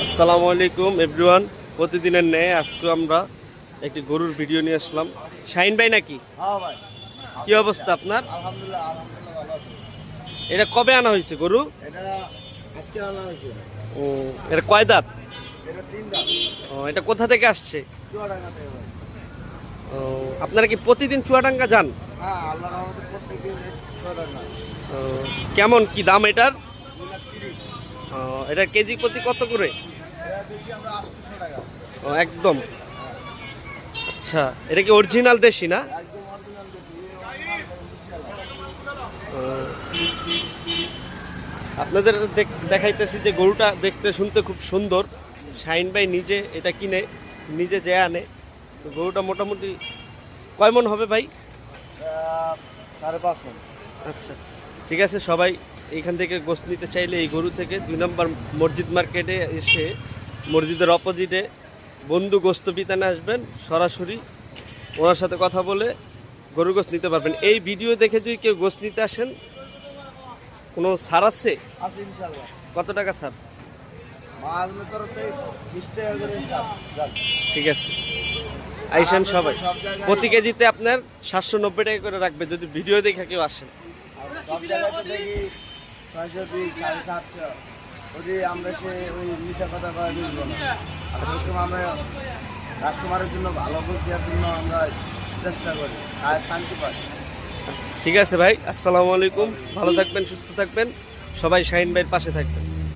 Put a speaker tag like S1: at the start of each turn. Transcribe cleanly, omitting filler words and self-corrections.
S1: আসসালামু আলাইকুম এভরিওয়ান। প্রতিদিনের ন্যায় আজকে আমরা একটি গরুর ভিডিও নিয়ে আসলাম। শাহিন ভাই নাকি?
S2: হ্যাঁ ভাই।
S1: কি অবস্থা আপনার?
S2: আলহামদুলিল্লাহ ভালো আছি।
S1: এটা কবে আনা হয়েছে গরু?
S2: এটা আজকে আনা হয়েছে।
S1: ও, এটা কয় দাঁত?
S2: এটা 3 দাঁত।
S1: ও, এটা কোথা থেকে আসছে?
S2: চুয়াডাঙ্গা থেকে ভাই।
S1: ও, আপনারা কি প্রতিদিন চুয়াডাঙ্গা যান?
S2: হ্যাঁ, আল্লাহর রহমতে প্রত্যেকদিন চুয়াডাঙ্গা।
S1: ও, কেমন কি দাম এটার?
S2: 2,30,000।
S1: ও, এটা কেজি প্রতি কত করে?
S2: এটা বেশি আমরা 800 টাকা।
S1: ও, একদম। আচ্ছা, এটা কি অরিজিনাল দেশি না?
S2: একদম অরিজিনাল দেখি।
S1: ও, আপনাদের দেখাইতেছি যে গরুটা দেখতে শুনতে খুব সুন্দর। শাহিন ভাই নিজে এটা কিনে নিজে যে আনে। তো গরুটা মোটামুটি কয় মন হবে ভাই?
S2: 5.5 মণ।
S1: আচ্ছা, ঠিক আছে। সবাই এইখান থেকে গোস্ত নিতে চাইলে এই গরু থেকে 2 নম্বর মসজিদ মার্কেটে এসে মসজিদের অপোজিটে বন্ধু গোস্ত বিতানে আসবেন, সরাসরি ওনার সাথে কথা বলে গরু গোস্ত নিতে পারবেন। এই ভিডিও দেখে যদি কেউ গোস্ত নিতে আসেন, কোনো ছাড় আছে?
S2: আছে ইনশাআল্লাহ।
S1: কত টাকা ছাড়?
S2: মাঝমের তরফে 20 টাকা করে হিসাব। যান।
S1: ঠিক আছে, আইসেন সবাই।
S2: সব জায়গায়
S1: প্রতি কেজিতে আপনার 790 টাকা করে রাখবে যদি ভিডিও দেখে কেউ আসেন।
S2: সব জায়গায় তো দেখি 620, 750। ওই আমরা সে ওই মিশা কথা কয়ে বুঝবো না। আর সবসময় আমরা কাস্টমারের জন্য ভালো করে দেওয়ার জন্য আমরা চেষ্টা করি আর শান্তি পাই।
S1: ঠিক আছে ভাই, আসসালামু আলাইকুম। ভালো থাকবেন, সুস্থ থাকবেন, সবাই শাহিন ভাইয়ের পাশে থাকবেন।